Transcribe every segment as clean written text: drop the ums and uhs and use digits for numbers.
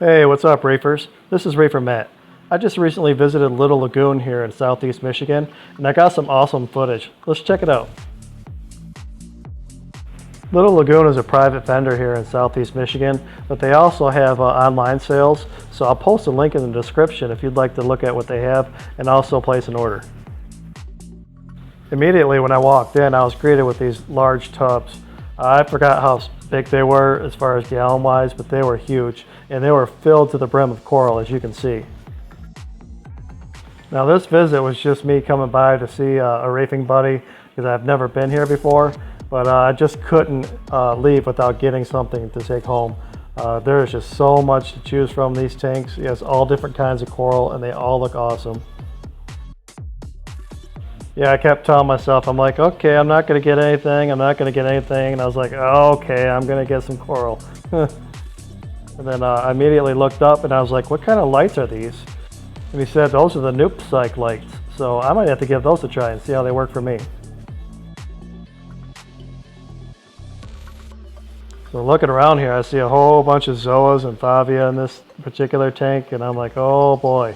Hey, what's up, Reefers? This is Reefer Matt. I just recently visited Little Lagoon here in southeast Michigan, and I got some awesome footage. Let's check it out. Little Lagoon is a private vendor here in southeast Michigan, but they also have online sales, so I'll post a link in the description if you'd like to look at what they have and also place an order. Immediately when I walked in, I was greeted with these large tubs. I forgot how big they were as far as gallon wise, but they were huge and they were filled to the brim of coral, as you can see. Now this visit was just me coming by to see a reefing buddy because I've never been here before, but I just couldn't leave without getting something to take home. There is just so much to choose from these tanks. It has all different kinds of coral and they all look awesome. Yeah, I kept telling myself, I'm like, okay, I'm not going to get anything, I'm not going to get anything. And I was like, oh, okay, I'm going to get some coral. And then I immediately looked up and I was like, what kind of lights are these? And he said, those are the Noo-psyche lights. So I might have to give those a try and see how they work for me. So looking around here, I see a whole bunch of zoas and favia in this particular tank. And I'm like, oh boy.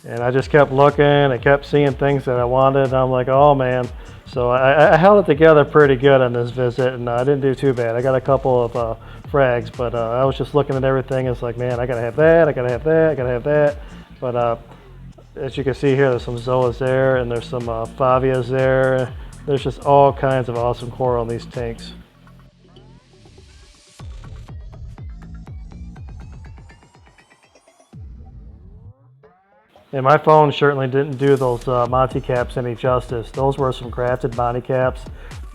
And I just kept looking and kept seeing things that I wanted. And I'm like, oh man. So I held it together pretty good on this visit and I didn't do too bad. I got a couple of frags, but I was just looking at everything. It's like, man, I gotta have that, I gotta have that, I gotta have that. But as you can see here, there's some zoas there and there's some favias there. There's just all kinds of awesome coral in these tanks. And my phone certainly didn't do those Monty caps any justice. Those were some crafted Monty caps,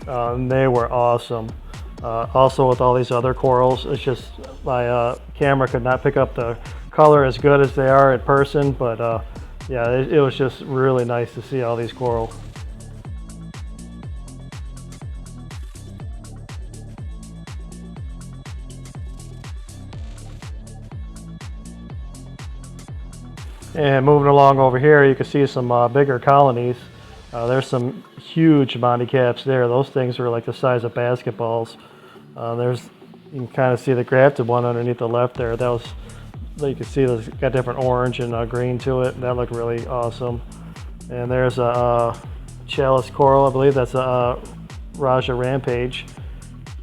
and they were awesome. Also with all these other corals, it's just my camera could not pick up the color as good as they are in person, but yeah, it was just really nice to see all these coral. And moving along over here, you can see some bigger colonies. There's some huge Monty caps there. Those things are like the size of basketballs. You can kind of see the grafted one underneath the left there. That was, you can see it's got different orange and green to it. That looked really awesome. And there's a chalice coral, I believe that's a Raja Rampage.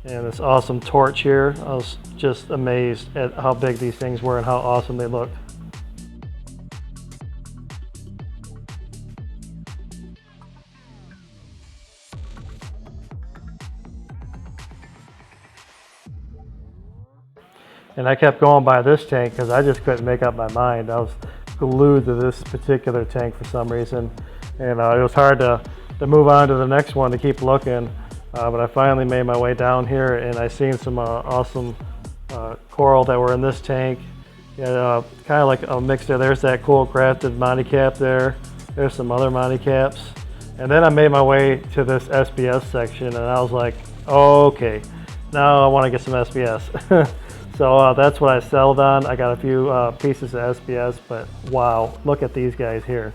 And this awesome torch here. I was just amazed at how big these things were and how awesome they looked. And I kept going by this tank because I just couldn't make up my mind. I was glued to this particular tank for some reason. And it was hard to move on to the next one to keep looking. But I finally made my way down here and I seen some awesome coral that were in this tank. Kind of like a mixture. There's that cool grafted Monty cap there. There's some other Monty caps. And then I made my way to this SBS section and I was like, oh, okay, now I want to get some SBS. So that's what I settled on. I got a few pieces of SBS, but wow, look at these guys here.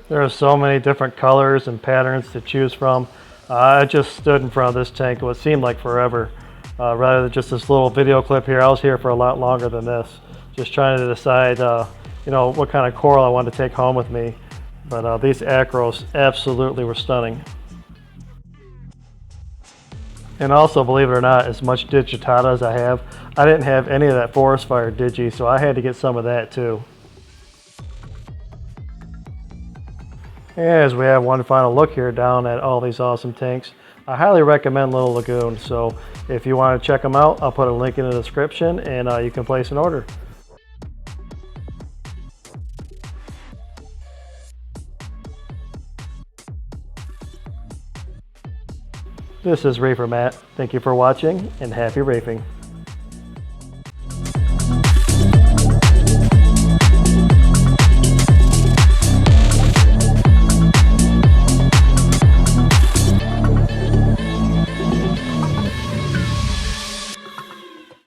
There are so many different colors and patterns to choose from. I just stood in front of this tank what seemed like forever. Rather than just this little video clip here, I was here for a lot longer than this. Just trying to decide what kind of coral I wanted to take home with me. But these acros absolutely were stunning. And also, believe it or not, as much digitata as I have, I didn't have any of that forest fire digi, so I had to get some of that too. As we have one final look here down at all these awesome tanks, I highly recommend Little Lagoon. So if you want to check them out, I'll put a link in the description and you can place an order. This is Reefer Matt. Thank you for watching and happy reefing.